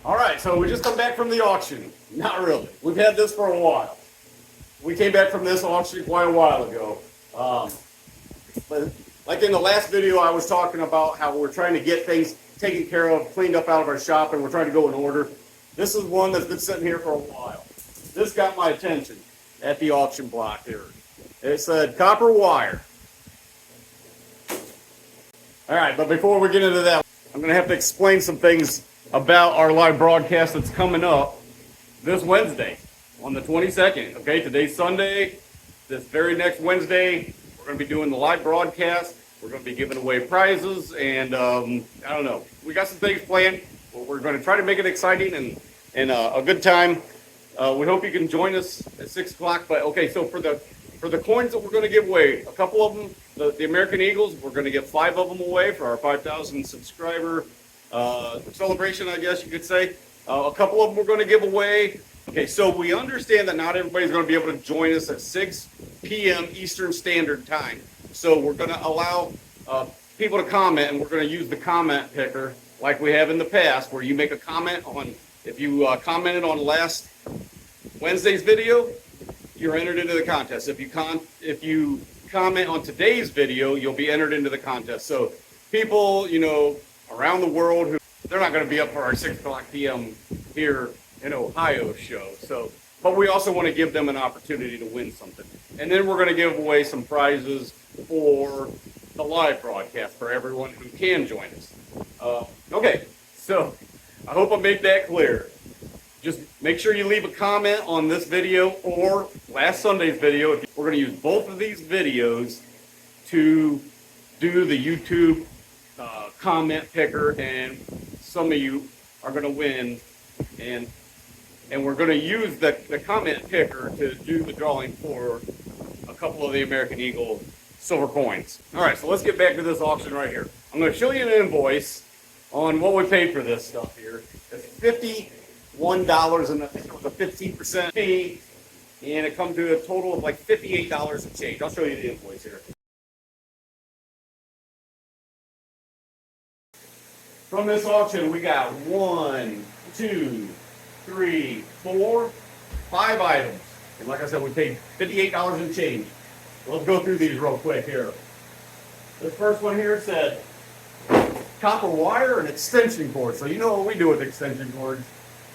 All right, so we just come back from the auction. Not really. We've had this for a while. We came back from this auction quite a while ago. But like in the last video, I was talking about how we're trying to get things taken care of, cleaned up out of our shop, and we're trying to go in order. This is one that's been sitting here for a while. This got my attention at the auction block here. It said copper wire. All right, but before we get into that, I'm going to have to explain some things about our live broadcast that's coming up this Wednesday on the 22nd. Okay, today's Sunday. This very next Wednesday, we're going to be doing the live broadcast. We're going to be giving away prizes, and I don't know. We got some things planned. We're going to try to make it exciting and a good time. We hope you can join us at 6 o'clock. But okay, so for the coins that we're going to give away, a couple of them, the American Eagles, we're going to give 5 of them away for our 5,000 subscriber celebration, I guess you could say. A couple of them we're going to give away. Okay, so we understand that not everybody's going to be able to join us at 6 p.m. Eastern Standard Time. So we're going to allow people to comment, and we're going to use the comment picker like we have in the past, where you make a comment on, if you commented on last Wednesday's video, you're entered into the contest. If you comment on today's video, you'll be entered into the contest. So people, around the world, they're not going to be up for our 6 o'clock p.m. here in Ohio show. So, but we also want to give them an opportunity to win something. And then we're going to give away some prizes for the live broadcast for everyone who can join us. Okay, so I hope I made that clear. Just make sure you leave a comment on this video or last Sunday's video. We're going to use both of these videos to do the YouTube comment picker, and some of you are going to win, and we're going to use the comment picker to do the drawing for a couple of the American Eagle silver coins. All right, so let's get back to this auction right here. I'm going to show you an invoice on what we paid for this stuff here. It's $51, and I think it was a 15% fee, and it comes to a total of like $58 and change. I'll show you the invoice here. From this auction, we got 1, 2, 3, 4, 5 items. And like I said, we paid $58 and change. Let's go through these real quick here. This first one here said copper wire and extension cord. So you know what we do with extension cords.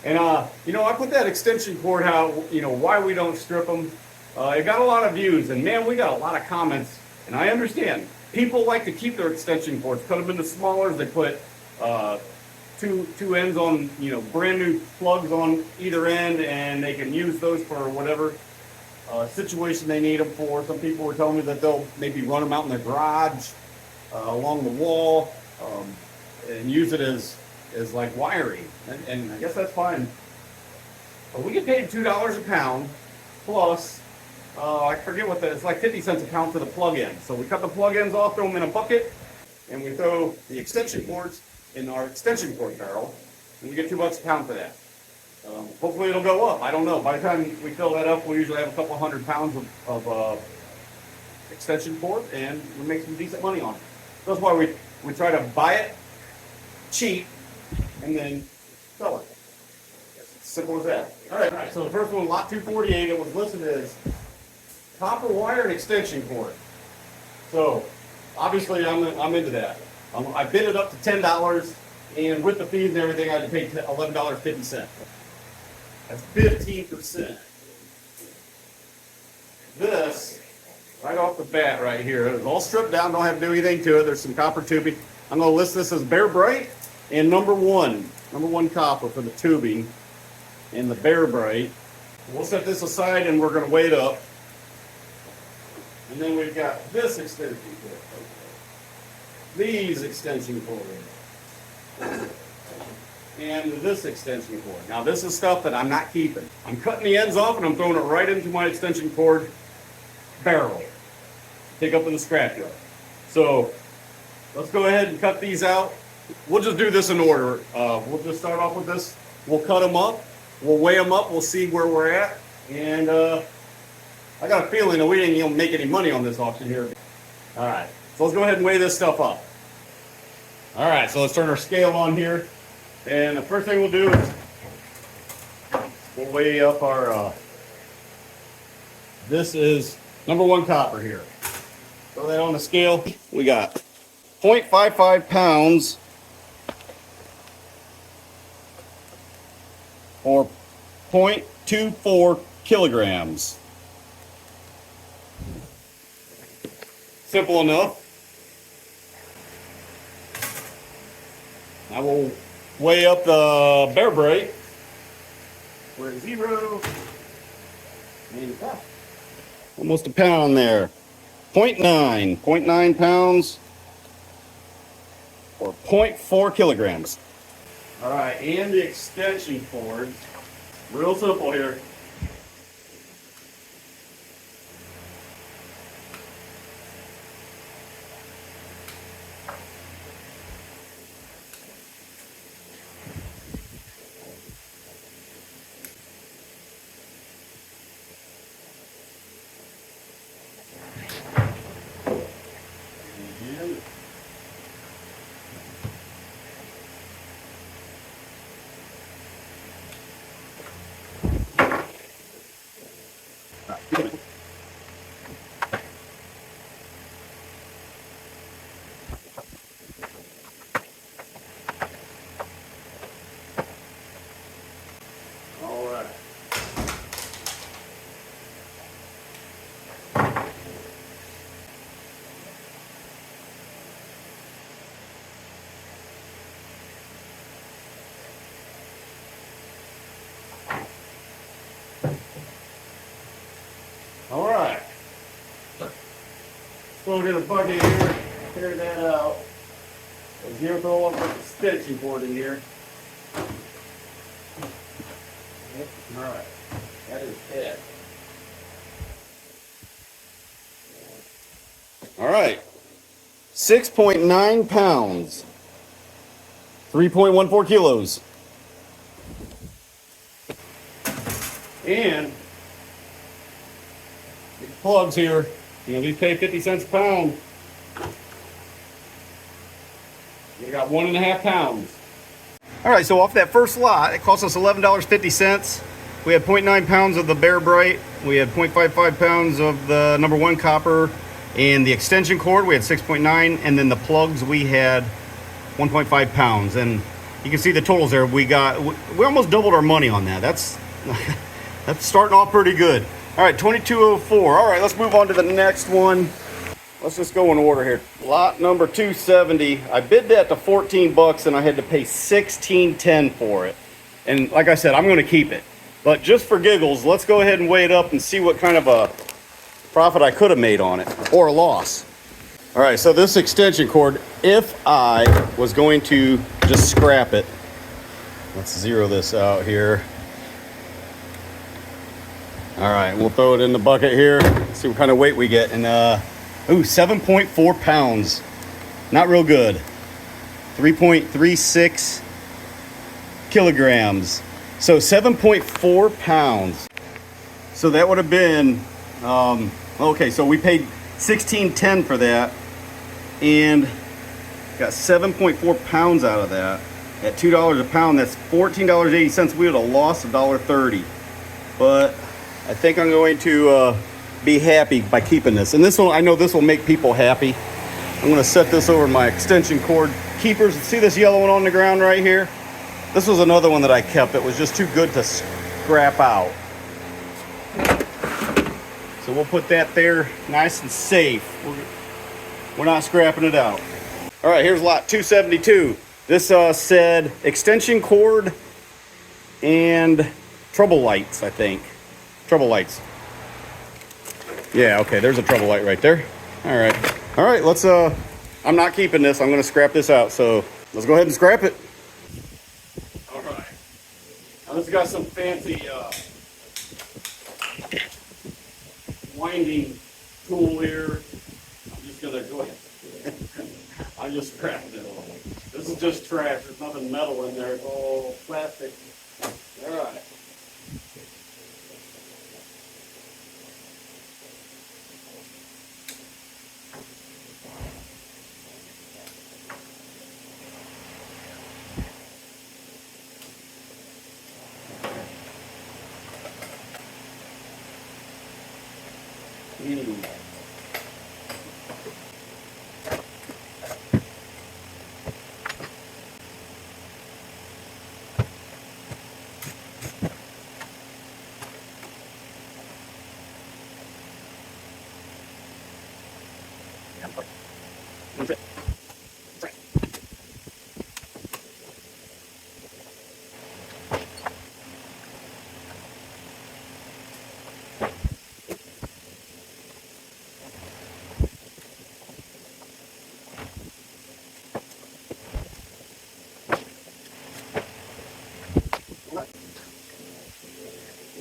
And I put that extension cord how, why we don't strip them. It got a lot of views, and man, we got a lot of comments. And I understand. People like to keep their extension cords, cut them into smaller. They put two ends on, brand new plugs on either end, and they can use those for whatever situation they need them for. Some people were telling me that they'll maybe run them out in the garage along the wall and use it as like wiring, and I guess that's fine. But we get paid $2 a pound plus I forget what it's like 50 cents a pound for the plug-in. So we cut the plug-ins off, throw them in a bucket, and we throw the extension cords in our extension cord barrel, and we get $2 a pound for that. Hopefully it'll go up. I don't know. By the time we fill that up, we usually have a couple hundred pounds of extension cord, and we make some decent money on it. That's why we try to buy it cheap and then sell it. It's as simple as that. All right. So the first one, lot 248, it was listed as copper wire and extension cord. So obviously I'm into that. I bid it up to $10, and with the fees and everything, I had to pay $11.50. That's 15%. This, right off the bat right here, it's all stripped down, don't have to do anything to it. There's some copper tubing. I'm going to list this as Bear Bright and number one copper for the tubing and the Bear Bright. We'll set this aside, and we're going to weigh it up. And then we've got this extension cord. These extension cords. And this extension cord. Now this is stuff that I'm not keeping. I'm cutting the ends off, and I'm throwing it right into my extension cord barrel. Take up in the scrapyard. So let's go ahead and cut these out. We'll just do this in order. We'll just start off with this. We'll cut them up. We'll weigh them up. We'll see where we're at. And I got a feeling that we didn't even make any money on this auction here. All right. So let's go ahead and weigh this stuff up. All right. So let's turn our scale on here. And the first thing we'll do is we'll weigh up our, this is number one copper here. Throw that on the scale. We got 0.55 pounds or 0.24 kilograms. Simple enough. I will weigh up the bear brake. We're at 0. Almost a pound there. 0.9 pounds or 0.4 kilograms. All right, and the extension cord. Real simple here. All right. All right. Throw it in a bucket here, carry that out. There's here, throw one for extension cord in here. All right, that is it. All right, 6.9 pounds, 3.14 kilos. And these plugs here, you know, these pay 50 cents a pound. You got 1.5 pounds. All right, so off that first lot, it cost us $11.50. We had 0.9 pounds of the bear bright. We had 0.55 pounds of the number one copper. And the extension cord, we had 6.9. And then the plugs, we had 1.5 pounds. And you can see the totals there. We almost doubled our money on that. That's starting off pretty good. All right, 2204. All right, let's move on to the next one. Let's just go in order here. Lot number 270. I bid that to 14 bucks and I had to pay $16.10 for it. And like I said, I'm going to keep it. But just for giggles, let's go ahead and weigh it up and see what kind of a profit I could have made on it, or a loss. All right, so this extension cord, if I was going to just scrap it, let's zero this out here. All right, we'll throw it in the bucket here, see what kind of weight we get. And 7.4 pounds, not real good. 3.36 kilograms. So 7.4 pounds. So that would have been, okay, so we paid $16.10 for that and got 7.4 pounds out of that. At $2 a pound, that's $14.80. We would have lost $1.30. But I think I'm going to be happy by keeping this. And this will, I know this will make people happy. I'm going to set this over my extension cord keepers. See this yellow one on the ground right here? This was another one that I kept. It was just too good to scrap out. So we'll put that there nice and safe. We're not scrapping it out. All right, here's lot 272. This said extension cord and trouble lights, I think. Trouble lights. Yeah, okay, there's a trouble light right there. All right, let's, I'm not keeping this. I'm gonna scrap this out. So let's go ahead and scrap it. All right. Now this has got some fancy winding tool here. I'm just gonna go ahead. I just scrapped it all. This is just trash. There's nothing metal in there. It's all plastic. All right. Mm.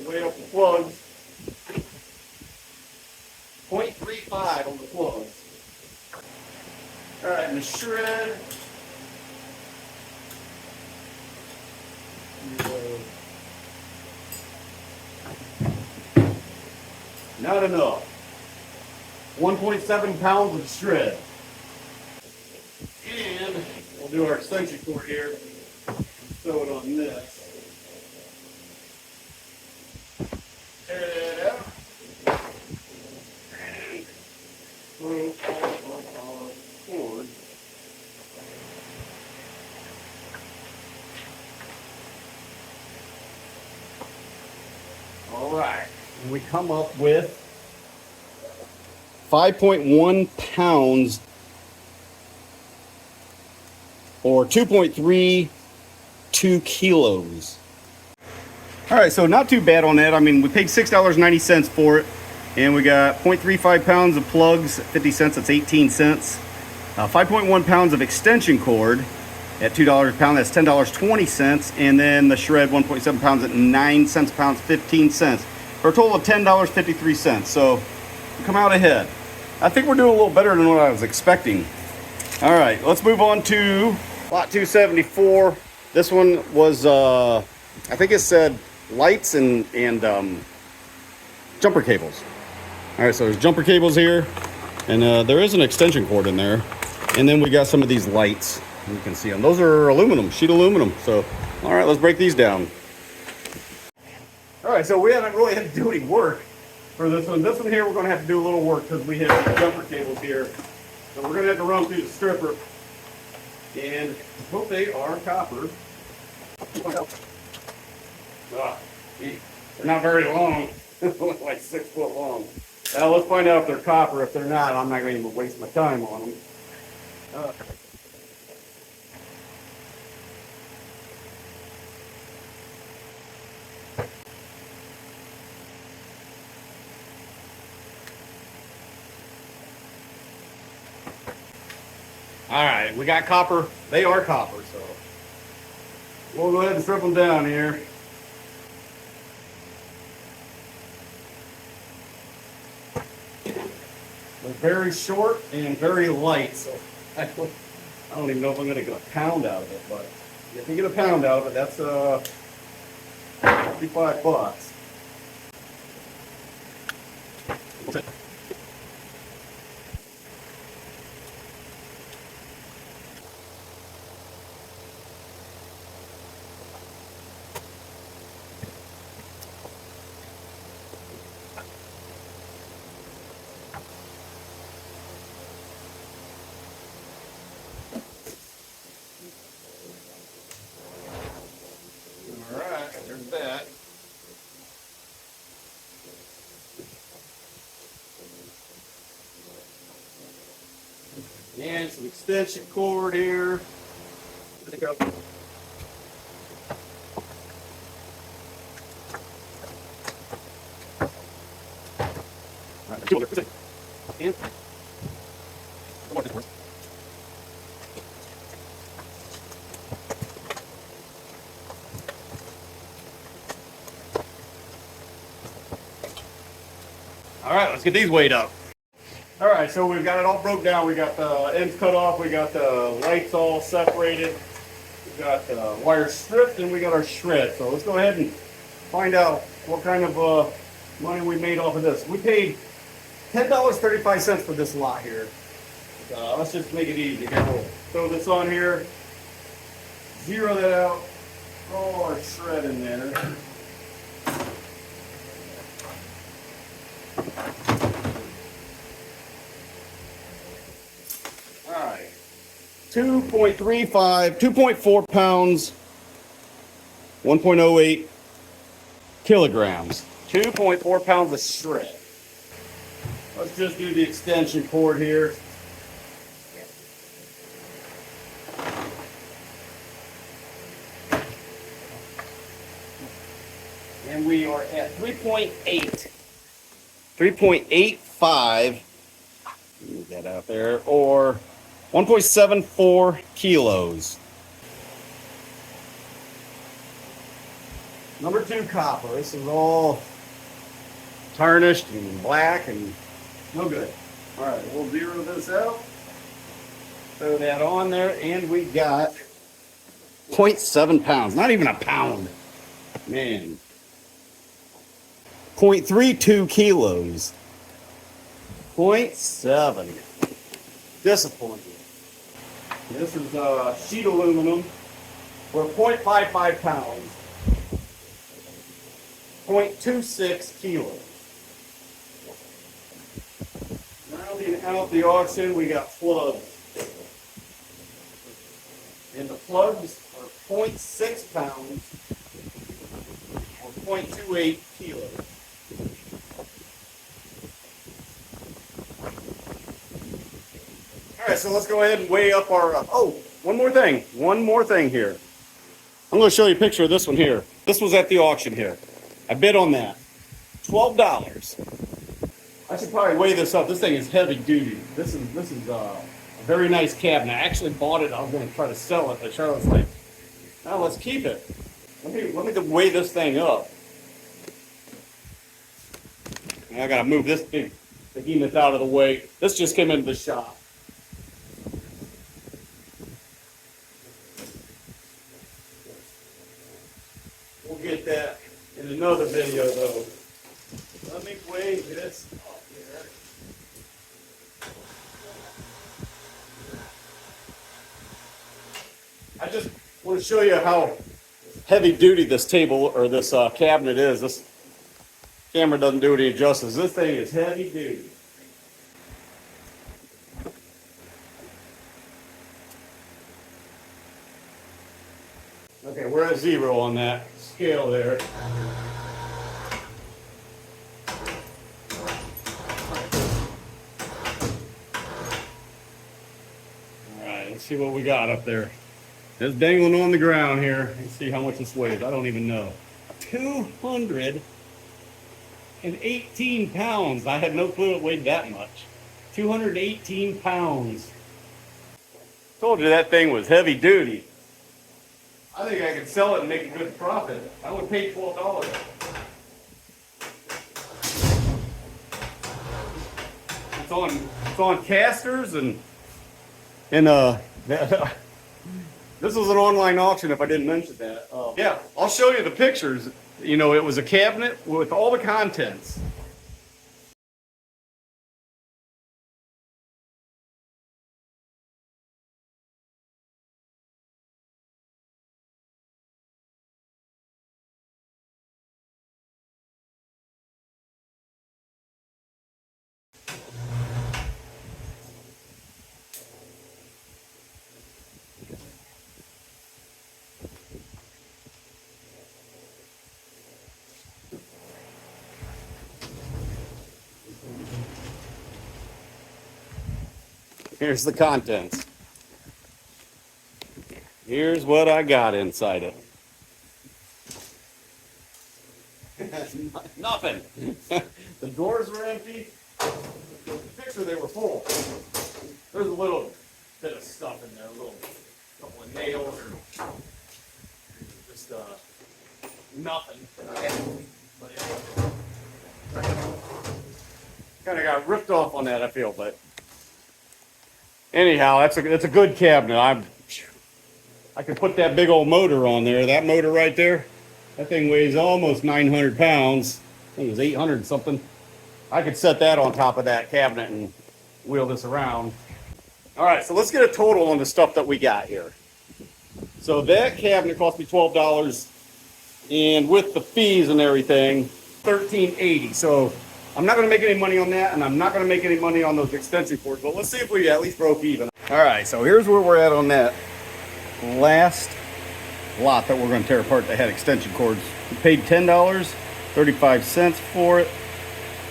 Way up the plugs. 0.35 on the plugs. All right, and the shred. Not enough. 1.7 pounds of shred. And we'll do our extension cord here. Throw it on this. Tear it out. And throw all of our cord. All right. And we come up with 5.1 pounds or 2.32 kilos. All right, so not too bad on that. I mean, we paid $6.90 for it, and we got 0.35 pounds of plugs at 50 cents, that's 18 cents. 5.1 pounds of extension cord at $2 a pound, that's $10.20, and then the shred 1.7 pounds at 9 cents a pound, 15 cents, for a total of $10.53. So we come out ahead. I think we're doing a little better than what I was expecting. All right, let's move on to lot 274. This one was, I think it said lights and jumper cables. All right, so there's jumper cables here, and there is an extension cord in there. And then we got some of these lights. You can see them. Those are aluminum, sheet aluminum. So, all right, let's break these down. All right, so we haven't really had to do any work for this one. This one here, we're going to have to do a little work because we have jumper cables here. So we're going to have to run through the stripper. And I hope they are copper. They're not very long. Like 6 foot long. Now let's find out if they're copper. If they're not, I'm not going to even waste my time on them. All right, we got copper. They are copper, so we'll go ahead and strip them down here. They're very short and very light, so I don't even know if I'm going to get a pound out of it, but if you get a pound out of it, that's $55. There's that. And some extension cord here. And all right, let's get these weighed up. All right, so we've got it all broke down. We got the ends cut off. We got the lights all separated. We got the wire stripped, and we got our shred. So let's go ahead and find out what kind of money we made off of this. We paid $10.35 for this lot here. Let's just make it easy. Here, we'll throw this on here, zero that out, throw our shred in there. 2.35, 2.4 pounds, 1.08 kilograms. 2.4 pounds of shred. Let's just do the extension cord here. And we are at 3.8. 3.85. Move that out there. Or 1.74 kilos. Number 2 copper. This is all tarnished and black and no good. All right, we'll zero this out. Throw that on there, and we got 0.7 pounds. Not even a pound. Man. 0.32 kilos. 0.7. Disappointing. This is sheet aluminum. We're 0.55 pounds. 0.26 kilos. Rounding out the auction, we got plugs. And the plugs are 0.6 pounds or 0.28 kilos. All right, so let's go ahead and weigh up our, one more thing here. I'm going to show you a picture of this one here. This was at the auction here. I bid on that. $12. I should probably weigh this up. This thing is heavy duty. This is a very nice cabinet. I actually bought it. I was going to try to sell it, but Charlotte's like, "No, let's keep it." Let me weigh this thing up. And I got to move this big behemoth out of the way. This just came into the shop. We'll get that in another video, though. Let me weigh this up here. I just want to show you how heavy duty this table or this cabinet is. This camera doesn't do any justice. This thing is heavy duty. Okay, we're at 0 on that scale there. Alright, let's see what we got up there. It's dangling on the ground here. Let's see how much this weighs. I don't even know. 218 pounds. I had no clue it weighed that much. 218 pounds. Told you that thing was heavy duty. I think I could sell it and make a good profit. I would pay $12. It's on casters and this was an online auction if I didn't mention that. Yeah, I'll show you the pictures. You know, it was a cabinet with all the contents. Here's the contents. Here's what I got inside it. Nothing. The doors were empty. The picture, they were full. There's a little bit of stuff in there, a little couple of nails or just nothing. Kind of got ripped off on that, I feel, but anyhow, that's a good cabinet. I could put that big old motor on there. That motor right there, that thing weighs almost 900 pounds. I think it was 800 something. I could set that on top of that cabinet and wheel this around. All right, so let's get a total on the stuff that we got here. So that cabinet cost me $12, and with the fees and everything, $13.80. So I'm not going to make any money on that, and I'm not going to make any money on those extension cords, but let's see if we at least broke even. All right, so here's where we're at on that last lot that we're going to tear apart that had extension cords. We paid $10.35 for it.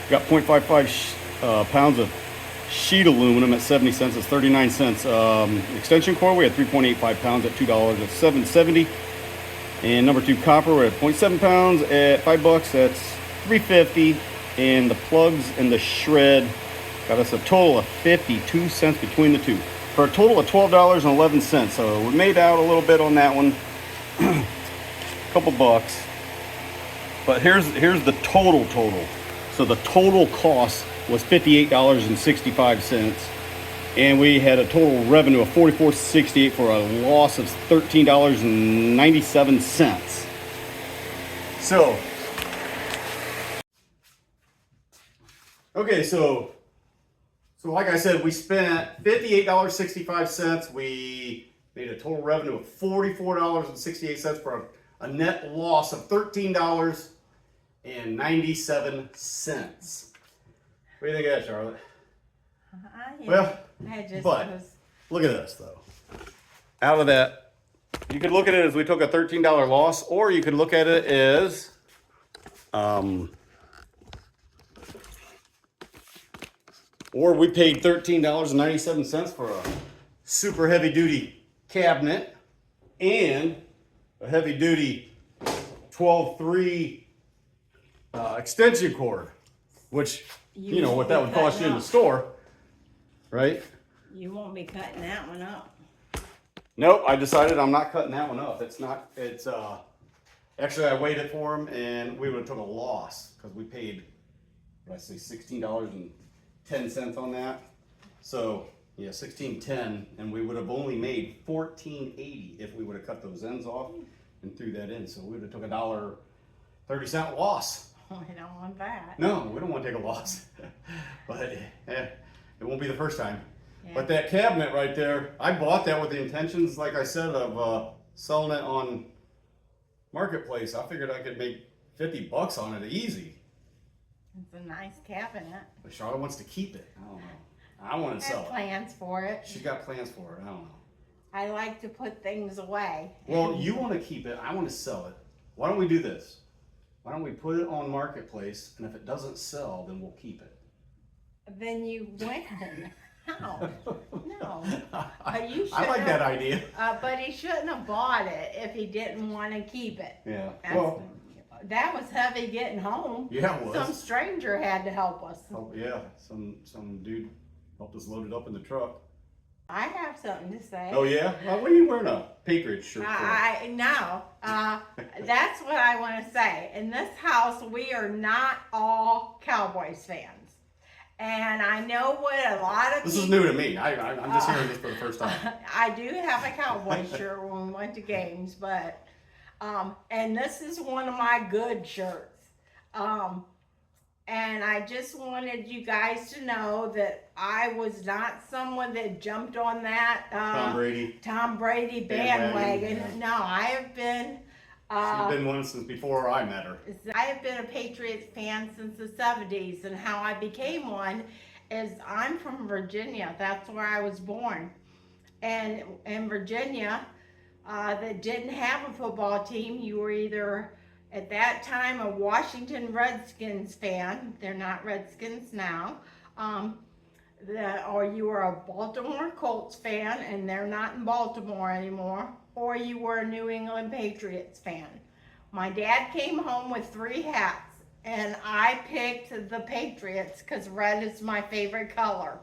Got 0.55 pounds of sheet aluminum at 70 cents. It's 39 cents. Extension cord, we had 3.85 pounds at $2 at $7.70. And number 2 copper, we had 0.7 pounds at $5. That's $3.50. And the plugs and the shred got us a total of 52 cents between the two, for a total of $12.11. So we made out a little bit on that one, a couple bucks. But here's the total. So the total cost was $58.65, and we had a total revenue of $44.68 for a loss of $13.97. So, okay, so like I said, we spent $58.65. We made a total revenue of $44.68 for a net loss of $13.97. What do you think of that, Charlotte? Well, look at this, though. Out of that, you could look at it as we took a $13 loss, or you could look at it as or we paid $13.97 for a super heavy-duty cabinet and a heavy-duty 12.3 extension cord, which, you know what that would cost you in the store, right? You won't be cutting that one up. Nope, I decided I'm not cutting that one up. Actually I waited for him, and we would have took a loss because we paid, what did I say, $16.10 on that. So yeah, $16.10, and we would have only made $14.80 if we would have cut those ends off and threw that in. So we would have took a $1.30 loss. We don't want that. No, we don't want to take a loss. But it won't be the first time. Yeah. But that cabinet right there, I bought that with the intentions, like I said, of selling it on Marketplace. I figured I could make 50 bucks on it easy. It's a nice cabinet. But Charlotte wants to keep it. I don't know. I want to sell it. Plans for it. She's got plans for it. I don't know. I like to put things away. Well, you want to keep it. I want to sell it. Why don't we do this? Why don't we put it on Marketplace, and if it doesn't sell, then we'll keep it. Then you win. No. You I like that idea. But he shouldn't have bought it if he didn't want to keep it. Yeah. That was heavy getting home. Yeah, it was. Some stranger had to help us. Oh, yeah. Some dude helped us load it up in the truck. I have something to say. Oh, yeah? What are you wearing a Patriots shirt for? No. That's what I want to say. In this house, we are not all Cowboys fans. And I know what a lot of This is new to me. I'm just hearing this for the first time. I do have a Cowboys shirt when we went to games, but and this is one of my good shirts. And I just wanted you guys to know that I was not someone that jumped on that Tom Brady bandwagon. Yeah. No, I have been. She's been one since before I met her. I have been a Patriots fan since the 70s, and how I became one is I'm from Virginia. That's where I was born. And in Virginia, that didn't have a football team, you were either at that time a Washington Redskins fan, they're not Redskins now, or you were a Baltimore Colts fan, and they're not in Baltimore anymore, or you were a New England Patriots fan. My dad came home with 3 hats, and I picked the Patriots because red is my favorite color.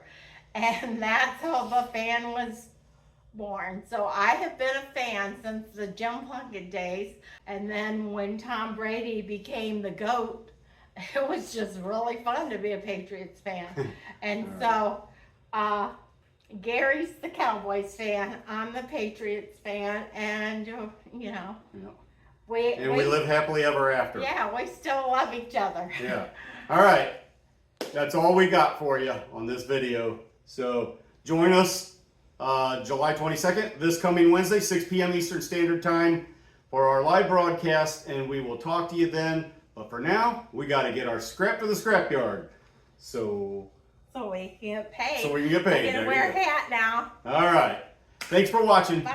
And that's how the fan was born. So I have been a fan since the Jim Plunkett days. And then when Tom Brady became the GOAT, it was just really fun to be a Patriots fan. And so Gary's the Cowboys fan, I'm the Patriots fan, and you know, we live happily ever after. Yeah, we still love each other. Yeah. All right. That's all we got for you on this video. So join us July 22nd, this coming Wednesday, 6 p.m. Eastern Standard Time for our live broadcast, and we will talk to you then. But for now, we got to get our scrap to the scrapyard. So So we can get paid. So we can get paid. I'm gonna wear a hat now. All right. Thanks for watching. Bye.